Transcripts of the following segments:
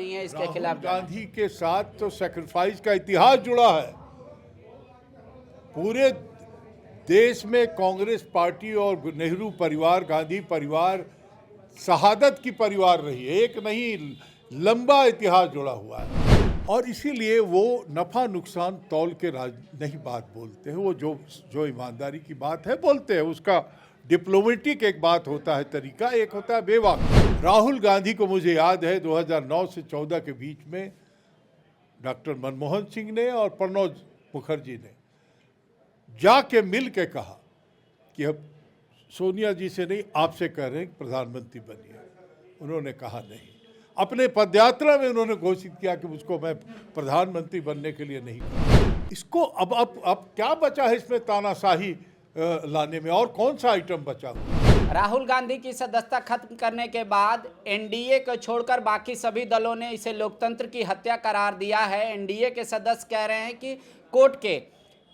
नहीं है, इसके राहुल खिलाफ गांधी के साथ तो सैक्रिफाइस का इतिहास जुड़ा है। पूरे देश में कांग्रेस पार्टी और नेहरू परिवार, गांधी परिवार शहादत की परिवार रही है। एक नहीं, लंबा इतिहास जुड़ा हुआ है। और इसीलिए वो नफा नुकसान तौल के नहीं बात बोलते हैं। वो जो ईमानदारी की बात है बोलते हैं। उसका डिप्लोमेटिक एक बात होता है तरीका, एक होता है बेवक। राहुल गांधी को मुझे याद है 2009 से 14 के बीच में डॉक्टर मनमोहन सिंह ने और प्रणब मुखर्जी ने जाके मिल के कहा कि अब सोनिया जी से नहीं, आपसे कह रहे हैं प्रधानमंत्री बनिए। उन्होंने कहा नहीं। अपने पदयात्रा में उन्होंने घोषित किया कि मुझको मैं प्रधानमंत्री बनने के लिए नहीं कहूँ। इसको अब क्या बचा है इसमें तानाशाही लाने में? और कौन सा आइटम बचा? राहुल गांधी की सदस्यता खत्म करने के बाद एनडीए को छोड़कर बाकी सभी दलों ने इसे लोकतंत्र की हत्या करार दिया है। एनडीए के सदस्य कह रहे हैं कि कोर्ट के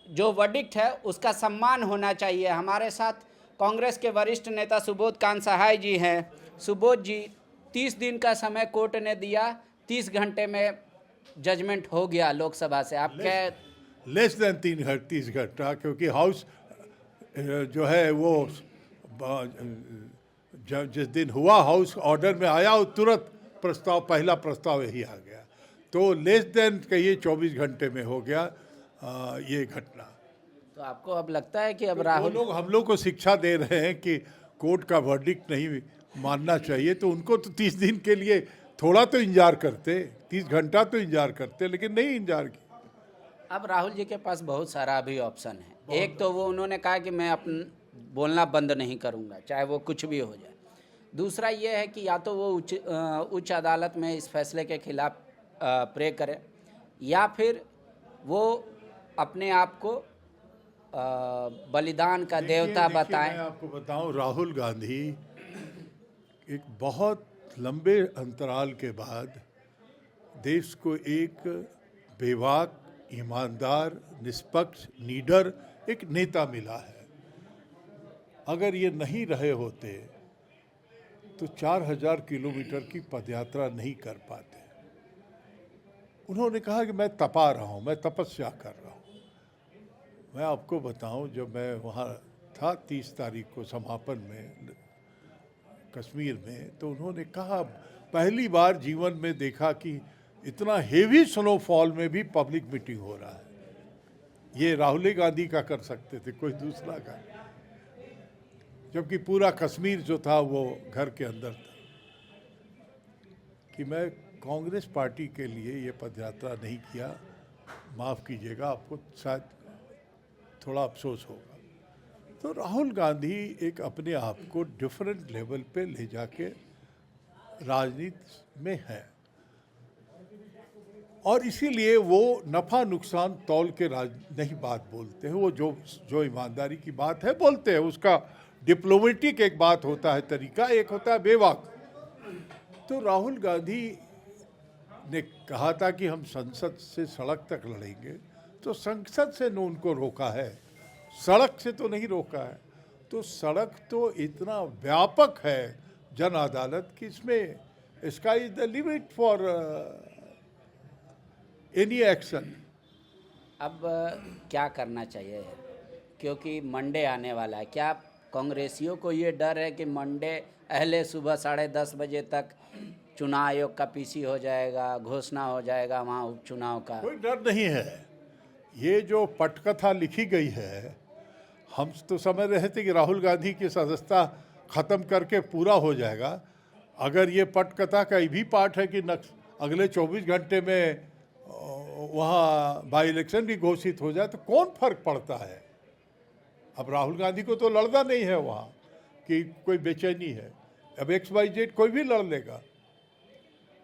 जो वर्डिक्ट है उसका सम्मान होना चाहिए। हमारे साथ कांग्रेस के वरिष्ठ नेता सुबोध कांत सहाय जी हैं। सुबोध जी, 30 दिन का समय कोर्ट ने दिया, 30 घंटे में जजमेंट हो गया लोकसभा से। आप क्या? लेस देन 30 घंटा, क्योंकि हाउस जो है वो जिस दिन हुआ हाउस ऑर्डर में आया और तुरंत पहला प्रस्ताव यही आ गया। तो लेस देन कहिए 24 घंटे में हो गया ये घटना। तो आपको अब लगता है कि अब राहुल लोग हम लोग को शिक्षा दे रहे हैं कि कोर्ट का वर्डिक्ट नहीं मानना चाहिए, तो उनको तो 30 दिन के लिए थोड़ा तो इंतजार करते, 30 घंटा तो इंतजार करते, लेकिन नहीं इंतजार किया। अब राहुल जी के पास बहुत सारा अभी ऑप्शन है। एक तो वो उन्होंने कहा कि मैं बोलना बंद नहीं करूंगा, चाहे वो कुछ भी हो जाए। दूसरा ये है कि या तो वो उच्च अदालत में इस फैसले के खिलाफ प्रे करें, या फिर वो अपने आप को बलिदान का देवता बताएं। मैं आपको बताऊं, राहुल गांधी एक बहुत लंबे अंतराल के बाद देश को एक बेबाक, ईमानदार, निष्पक्ष, निडर एक नेता मिला है। अगर ये नहीं रहे होते तो 4000 किलोमीटर की पदयात्रा नहीं कर पाते। उन्होंने कहा कि मैं तपा रहा हूँ, मैं तपस्या कर रहा हूँ। मैं आपको बताऊं, जब मैं वहाँ था 30 तारीख को समापन में कश्मीर में, तो उन्होंने कहा पहली बार जीवन में देखा कि इतना हेवी स्नोफॉल में भी पब्लिक मीटिंग हो रहा है। ये राहुल गांधी का कर सकते थे, कोई दूसरा का, जबकि पूरा कश्मीर जो था वो घर के अंदर था। कि मैं कांग्रेस पार्टी के लिए ये पदयात्रा नहीं किया, माफ़ कीजिएगा, आपको शायद थोड़ा अफसोस होगा। तो राहुल गांधी एक अपने आप को डिफरेंट लेवल पे ले जाके राजनीति में है, और इसीलिए वो नफा नुकसान तौल के नहीं बात बोलते हैं। वो जो ईमानदारी की बात है बोलते हैं। उसका डिप्लोमेटिक एक बात होता है तरीका, एक होता है बेवक। तो राहुल गांधी ने कहा था कि हम संसद से सड़क तक लड़ेंगे, तो संसद से ने उनको रोका है, सड़क से तो नहीं रोका है। तो सड़क तो इतना व्यापक है जन अदालत की, इसमें sky is the limit for any action. अब क्या करना चाहिए, क्योंकि मंडे आने वाला है? क्या कांग्रेसियों को ये डर है कि मंडे अहले सुबह 10:30 बजे तक चुनाव आयोग का पीसी हो जाएगा, घोषणा हो जाएगा वहाँ उपचुनाव का? कोई डर नहीं है। ये जो पटकथा लिखी गई है, हम तो समझ रहे थे कि राहुल गांधी की सदस्यता ख़त्म करके पूरा हो जाएगा। अगर ये पटकथा का ये भी पार्ट है कि अगले 24 घंटे में वहाँ बाई इलेक्शन भी घोषित हो जाए, तो कौन फर्क पड़ता है? अब राहुल गांधी को तो लड़ना नहीं है वहाँ कि कोई बेचैनी है। अब XYZ कोई भी लड़ लेगा।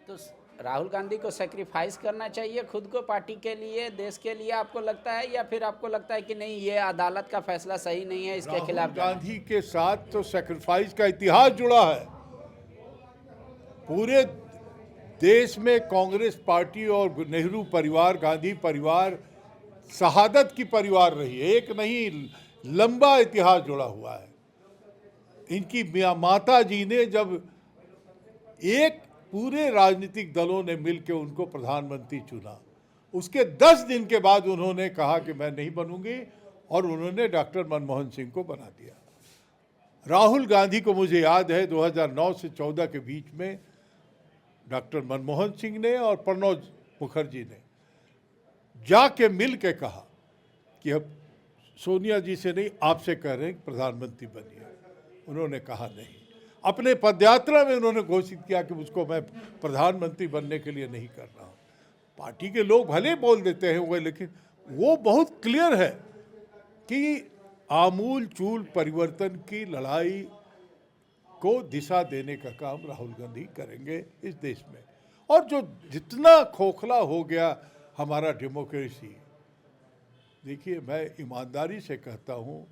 तो राहुल गांधी को सेक्रीफाइस करना चाहिए खुद को पार्टी के लिए, देश के लिए, आपको लगता है? या फिर आपको लगता है कि नहीं, ये अदालत का फैसला सही नहीं है, इसके खिलाफ? राहुल गांधी के साथ तो सेक्रीफाइस का इतिहास जुड़ा है। पूरे देश में कांग्रेस पार्टी और नेहरू परिवार, गांधी परिवार शहादत की परिवार रही है। एक नहीं, लंबा इतिहास जुड़ा हुआ है। इनकी माता जी ने जब एक पूरे राजनीतिक दलों ने मिलकर उनको प्रधानमंत्री चुना। उसके 10 दिन के बाद उन्होंने कहा कि मैं नहीं बनूंगी और उन्होंने डॉक्टर मनमोहन सिंह को बना दिया। राहुल गांधी को मुझे याद है 2009 से 14 के बीच में डॉक्टर मनमोहन सिंह ने और प्रणब मुखर्जी ने जाके मिल के कहा कि अब सोनिया जी से नहीं, आपसे कह रहे हैं कि प्रधानमंत्री बनिए। उन्होंने कहा नहीं। अपने पदयात्रा में उन्होंने घोषित किया कि मुझको मैं प्रधानमंत्री बनने के लिए नहीं कर रहा हूँ। पार्टी के लोग भले बोल देते हैं वो, लेकिन वो बहुत क्लियर है कि आमूल चूल परिवर्तन की लड़ाई को दिशा देने का काम राहुल गांधी करेंगे इस देश में। और जो जितना खोखला हो गया हमारा डेमोक्रेसी, देखिए मैं ईमानदारी से कहता हूँ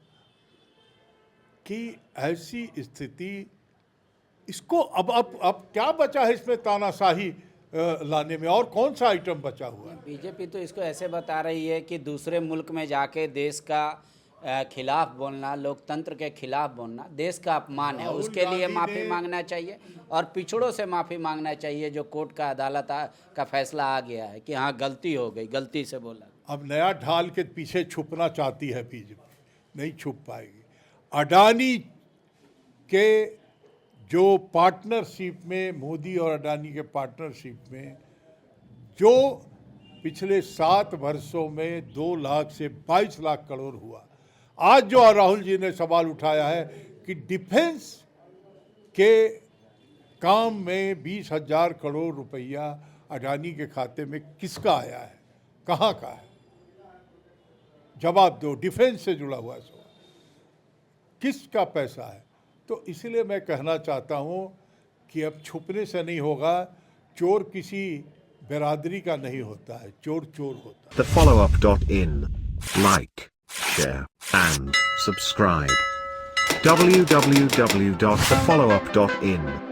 कि ऐसी स्थिति, इसको अब क्या बचा है इसमें तानाशाही लाने में, और कौन सा आइटम बचा हुआ है? बीजेपी तो इसको ऐसे बता रही है कि दूसरे मुल्क में जाके देश का खिलाफ बोलना, लोकतंत्र के खिलाफ बोलना देश का अपमान है। उसके लिए माफ़ी मांगना चाहिए और पिछड़ों से माफ़ी मांगना चाहिए जो कोर्ट का अदालत का फैसला आ गया है कि हाँ गलती हो गई, गलती से बोला। अब नया ढाल के पीछे छुपना चाहती है बीजेपी, नहीं छुप पाएगी। अडानी के जो पार्टनरशिप में, मोदी और अडानी के पार्टनरशिप में जो पिछले 7 वर्षों में 2 लाख से 22 लाख करोड़ हुआ, आज जो राहुल जी ने सवाल उठाया है कि डिफेंस के काम में 20,000 करोड़ रुपया अडानी के खाते में किसका आया है, कहाँ का है? जवाब दो। डिफेंस से जुड़ा हुआ सवाल, किसका पैसा है? तो इसलिए मैं कहना चाहता हूँ कि अब छुपने से नहीं होगा। चोर किसी बिरादरी का नहीं होता है, चोर चोर होता है। TheFollowUp.in. Like, share, and subscribe. www.thefollowup.in